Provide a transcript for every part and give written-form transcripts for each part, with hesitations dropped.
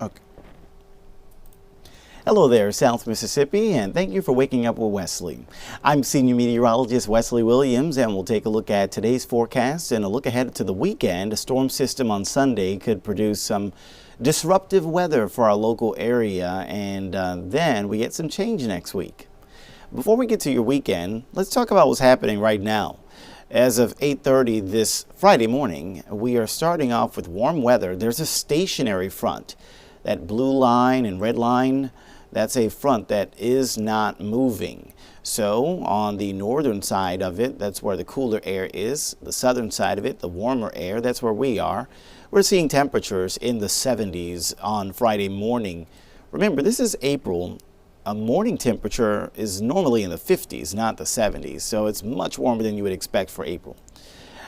Okay. Hello there, South Mississippi, and thank you for waking up with Wesley. I'm Senior Meteorologist Wesley Williams, and we'll take a look at today's forecast and a look ahead to the weekend. A storm system on Sunday could produce some disruptive weather for our local area, and then we get some change next week. Before we get to your weekend, let's talk about what's happening right now. As of 8:30 this Friday morning, we are starting off with warm weather. There's a stationary front. That blue line and red line, that's a front that is not moving. So on the northern side of it, that's where the cooler air is. The southern side of it, the warmer air, that's where we are. We're seeing temperatures in the 70s on Friday morning. Remember, this is April. A morning temperature is normally in the 50s, not the 70s. So it's much warmer than you would expect for April.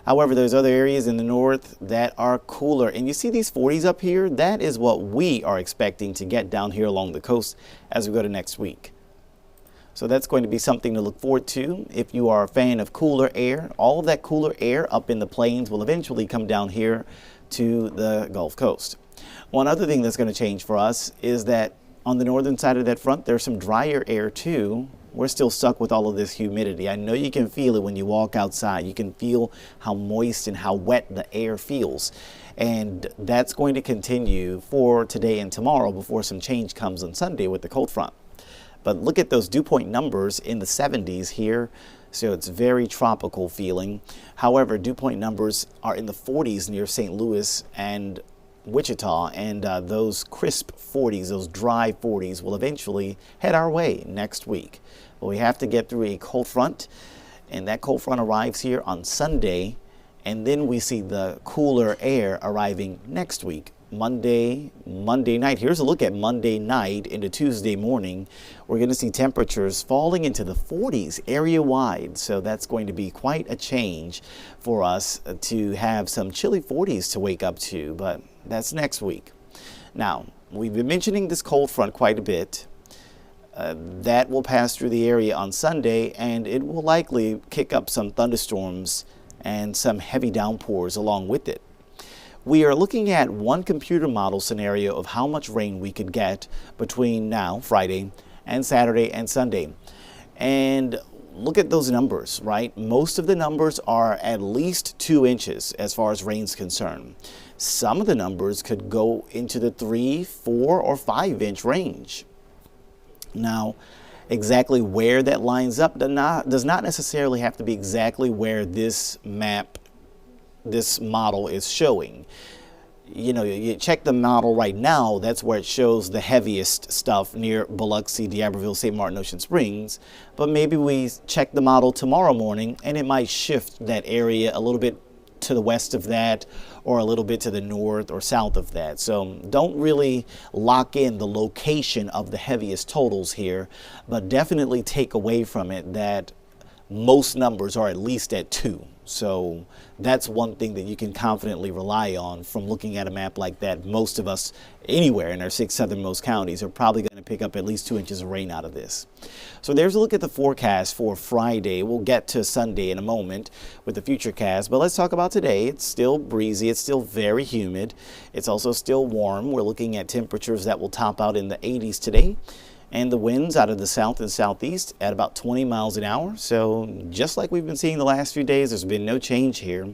However, there's other areas in the north that are cooler. And you see these 40s up here? That is what we are expecting to get down here along the coast as we go to next week. So that's going to be something to look forward to. If you are a fan of cooler air, all of that cooler air up in the plains will eventually come down here to the Gulf Coast. One other thing that's going to change for us is that on the northern side of that front, there's some drier air too. We're still stuck with all of this humidity. I know you can feel it when you walk outside. You can feel how moist and how wet the air feels. And that's going to continue for today and tomorrow before some change comes on Sunday with the cold front. But look at those dew point numbers in the 70s here. So it's very tropical feeling. However, dew point numbers are in the 40s near St. Louis and Wichita, and those crisp 40s, those dry 40s will eventually head our way next week. But we have to get through a cold front, and that cold front arrives here on Sunday, and then we see the cooler air arriving next week. Monday night. Here's a look at Monday night into Tuesday morning. We're going to see temperatures falling into the 40s area wide. So that's going to be quite a change for us to have some chilly 40s to wake up to, but that's next week. Now, we've been mentioning this cold front quite a bit. That will pass through the area on Sunday, and it will likely kick up some thunderstorms and some heavy downpours along with it. We are looking at one computer model scenario of how much rain we could get between now, Friday, and Saturday and Sunday. And look at those numbers, right? Most of the numbers are at least 2 inches as far as rain's concerned. Some of the numbers could go into the 3, 4, or 5 inch range. Now, exactly where that lines up does not necessarily have to be exactly where this model is showing. You know, you check the model right now, that's where it shows the heaviest stuff near Biloxi, D'Iberville, St. Martin, Ocean Springs. But maybe we check the model tomorrow morning and it might shift that area a little bit to the west of that, or a little bit to the north or south of that. So don't really lock in the location of the heaviest totals here, but definitely take away from it that most numbers are at least at 2. So that's one thing that you can confidently rely on from looking at a map like that. Most of us anywhere in our 6 southernmost counties are probably going to pick up at least 2 inches of rain out of this. So there's a look at the forecast for Friday. We'll get to Sunday in a moment with the futurecast, but let's talk about today. It's still breezy. It's still very humid. It's also still warm. We're looking at temperatures that will top out in the 80s today. And the winds out of the south and southeast at about 20 miles an hour. So just like we've been seeing the last few days, there's been no change here.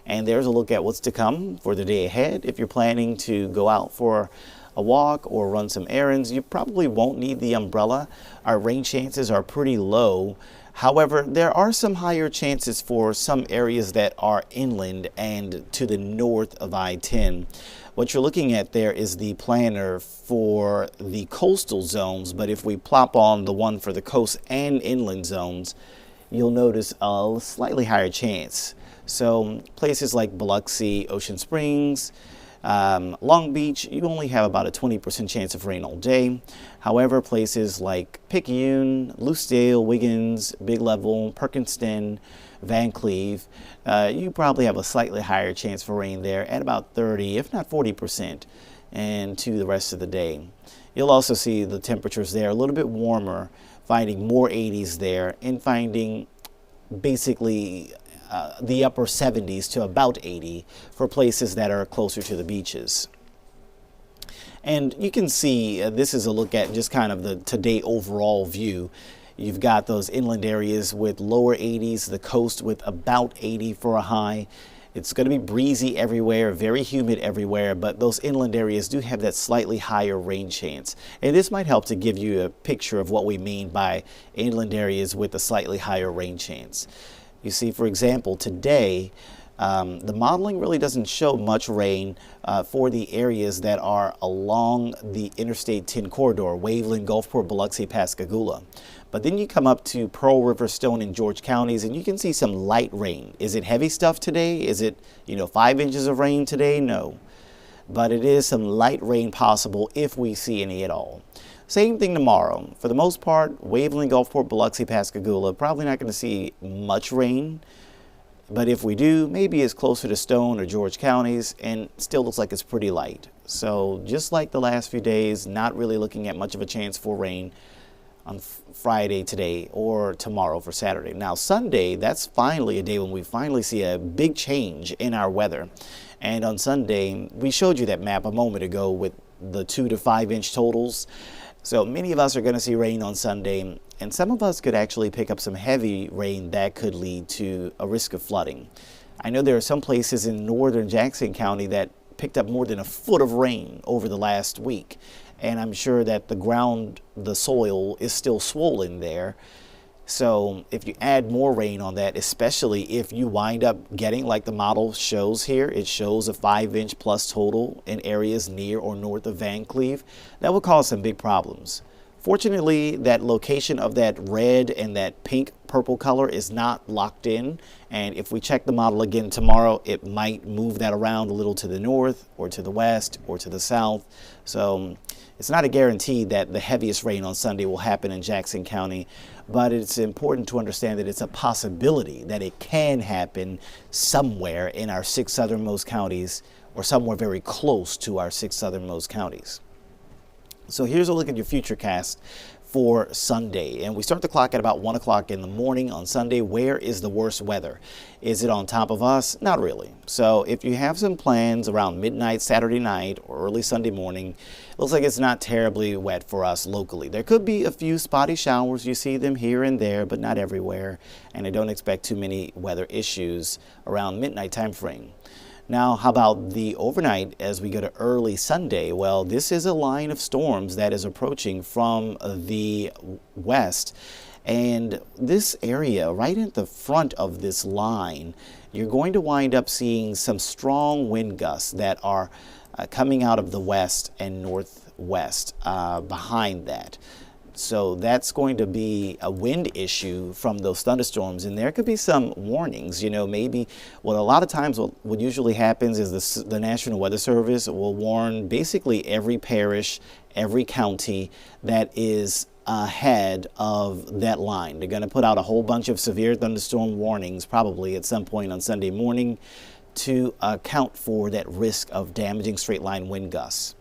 And there's a look at what's to come for the day ahead. If you're planning to go out for a walk or run some errands, you probably won't need the umbrella. Our rain chances are pretty low. However, there are some higher chances for some areas that are inland and to the north of I-10. What you're looking at there is the planner for the coastal zones, but if we plop on the one for the coast and inland zones, you'll notice a slightly higher chance. So places like Biloxi, Ocean Springs, Long Beach, you only have about a 20% chance of rain all day. However, places like Picayune, Lucedale, Wiggins, Big Level, Perkinston, Van Cleve, you probably have a slightly higher chance for rain there at about 30, if not 40%, and to the rest of the day. You'll also see the temperatures there a little bit warmer, finding more 80s there, and finding basically the upper 70s to about 80 for places that are closer to the beaches. And you can see this is a look at just kind of the today overall view. You've got those inland areas with lower 80s, the coast with about 80 for a high. It's going to be breezy everywhere, very humid everywhere, but those inland areas do have that slightly higher rain chance. And this might help to give you a picture of what we mean by inland areas with a slightly higher rain chance. You see, for example, today, the modeling really doesn't show much rain for the areas that are along the Interstate 10 corridor, Waveland, Gulfport, Biloxi, Pascagoula. But then you come up to Pearl River, Stone, and George counties, and you can see some light rain. Is it heavy stuff today? Is it, 5 inches of rain today? No. But it is some light rain possible if we see any at all. Same thing tomorrow. For the most part, Waveland, Gulfport, Biloxi, Pascagoula, probably not going to see much rain. But if we do, maybe it's closer to Stone or George counties, and still looks like it's pretty light. So just like the last few days, not really looking at much of a chance for rain on Friday today or tomorrow for Saturday. Now Sunday, that's finally a day when we finally see a big change in our weather. And on Sunday, we showed you that map a moment ago with the 2 to 5 inch totals. So many of us are going to see rain on Sunday, and some of us could actually pick up some heavy rain that could lead to a risk of flooding. I know there are some places in northern Jackson County that picked up more than a foot of rain over the last week. And I'm sure that the soil is still swollen there. So if you add more rain on that, especially if you wind up getting, like the model shows here, it shows a 5 inch plus total in areas near or north of Van Cleve, that will cause some big problems. Fortunately, that location of that red and that pink purple color is not locked in. And if we check the model again tomorrow, it might move that around a little to the north or to the west or to the south. So it's not a guarantee that the heaviest rain on Sunday will happen in Jackson County, but it's important to understand that it's a possibility that it can happen somewhere in our 6 southernmost counties or somewhere very close to our 6 southernmost counties. So here's a look at your futurecast for Sunday, and we start the clock at about 1 o'clock in the morning on Sunday. Where is the worst weather? Is it on top of us? Not really. So if you have some plans around midnight Saturday night or early Sunday morning, it looks like it's not terribly wet for us locally. There could be a few spotty showers. You see them here and there, but not everywhere, and I don't expect too many weather issues around midnight time frame. Now, how about the overnight as we go to early Sunday? Well, this is a line of storms that is approaching from the west. And this area, right at the front of this line, you're going to wind up seeing some strong wind gusts that are coming out of the west and northwest behind that. So that's going to be a wind issue from those thunderstorms, and there could be some warnings. Maybe a lot of times what usually happens is the National Weather Service will warn basically every parish, every county that is ahead of that line. They're going to put out a whole bunch of severe thunderstorm warnings probably at some point on Sunday morning to account for that risk of damaging straight line wind gusts.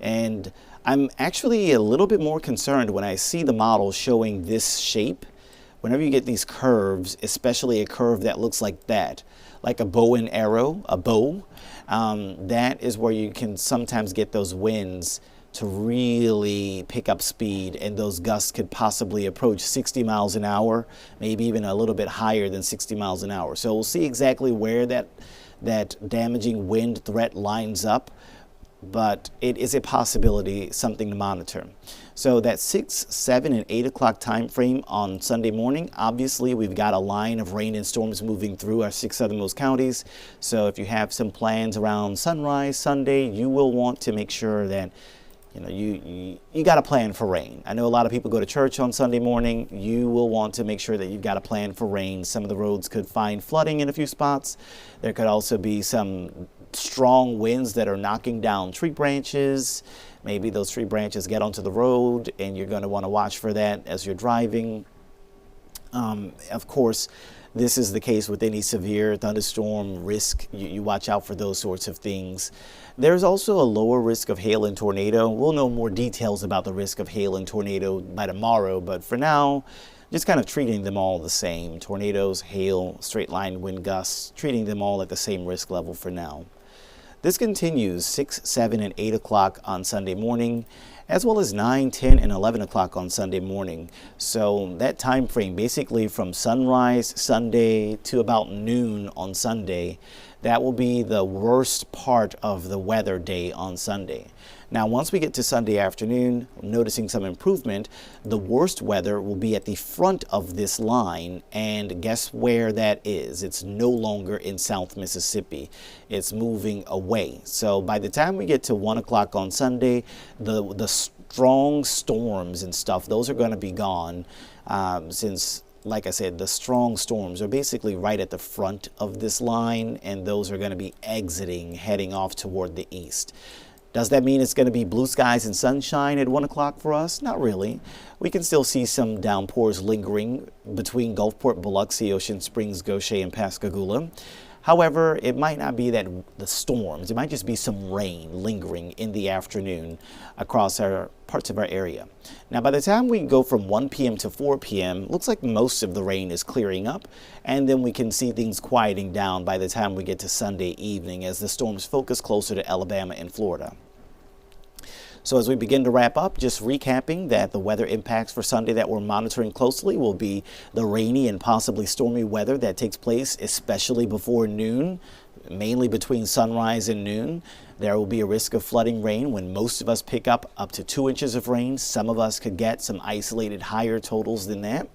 And I'm actually a little bit more concerned when I see the model showing this shape. Whenever you get these curves, especially a curve that looks like that, like a bow and arrow, a bow, that is where you can sometimes get those winds to really pick up speed, and those gusts could possibly approach 60 miles an hour, maybe even a little bit higher than 60 miles an hour. So we'll see exactly where that damaging wind threat lines up. But it is a possibility, something to monitor. So that 6, 7, and 8 o'clock time frame on Sunday morning, obviously we've got a line of rain and storms moving through our 6 southernmost counties. So if you have some plans around sunrise Sunday, you will want to make sure that you got a plan for rain. I know a lot of people go to church on Sunday morning. You will want to make sure that you've got a plan for rain. Some of the roads could find flooding in a few spots. There could also be some strong winds that are knocking down tree branches. Maybe those tree branches get onto the road, and you're going to want to watch for that as you're driving. Of course, this is the case with any severe thunderstorm risk. You watch out for those sorts of things. There's also a lower risk of hail and tornado. We'll know more details about the risk of hail and tornado by tomorrow, but for now, just kind of treating them all the same. Tornadoes, hail, straight line wind gusts, treating them all at the same risk level for now. This continues 6, 7, and 8 o'clock on Sunday morning, as well as 9, 10, and 11 o'clock on Sunday morning. So that time frame, basically from sunrise Sunday to about noon on Sunday, that will be the worst part of the weather day on Sunday. Now, once we get to Sunday afternoon, noticing some improvement, the worst weather will be at the front of this line, and guess where that is? It's no longer in South Mississippi. It's moving away. So by the time we get to 1 o'clock on Sunday, the strong storms and stuff, those are going to be gone, since, like I said, the strong storms are basically right at the front of this line, and those are going to be exiting, heading off toward the east. Does that mean it's going to be blue skies and sunshine at 1 o'clock for us? Not really. We can still see some downpours lingering between Gulfport, Biloxi, Ocean Springs, Goshen, and Pascagoula. However, it might not be that the storms, it might just be some rain lingering in the afternoon across our parts of our area. Now, by the time we go from 1 p.m. to 4 p.m., looks like most of the rain is clearing up, and then we can see things quieting down by the time we get to Sunday evening as the storms focus closer to Alabama and Florida. So as we begin to wrap up, just recapping that the weather impacts for Sunday that we're monitoring closely will be the rainy and possibly stormy weather that takes place, especially before noon, mainly between sunrise and noon. There will be a risk of flooding rain when most of us pick up to 2 inches of rain. Some of us could get some isolated higher totals than that.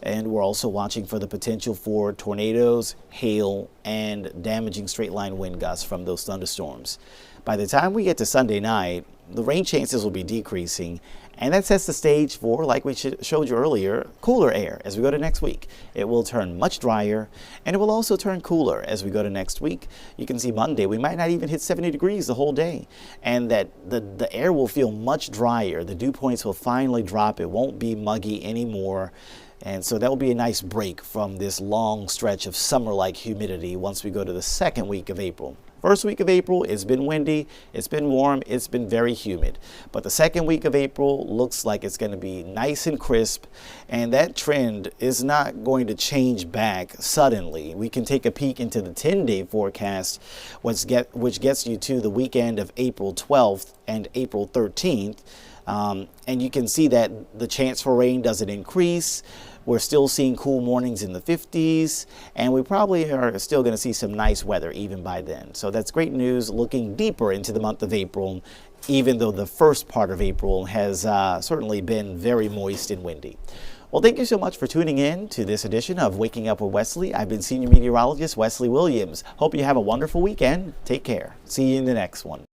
And we're also watching for the potential for tornadoes, hail, and damaging straight line wind gusts from those thunderstorms. By the time we get to Sunday night, the rain chances will be decreasing, and that sets the stage for, like we showed you earlier, cooler air as we go to next week. It will turn much drier, and it will also turn cooler as we go to next week. You can see Monday, we might not even hit 70 degrees the whole day, and that the air will feel much drier. The dew points will finally drop. It won't be muggy anymore. And so that will be a nice break from this long stretch of summer-like humidity once we go to the second week of April. First week of April, it's been windy, it's been warm, it's been very humid. But the second week of April looks like it's going to be nice and crisp, and that trend is not going to change back suddenly. We can take a peek into the 10-day forecast, which gets you to the weekend of April 12th and April 13th. And you can see that the chance for rain doesn't increase. We're still seeing cool mornings in the 50s, and we probably are still going to see some nice weather even by then. So that's great news looking deeper into the month of April, even though the first part of April has certainly been very moist and windy. Well, thank you so much for tuning in to this edition of Waking Up with Wesley. I've been Senior Meteorologist Wesley Williams. Hope you have a wonderful weekend. Take care. See you in the next one.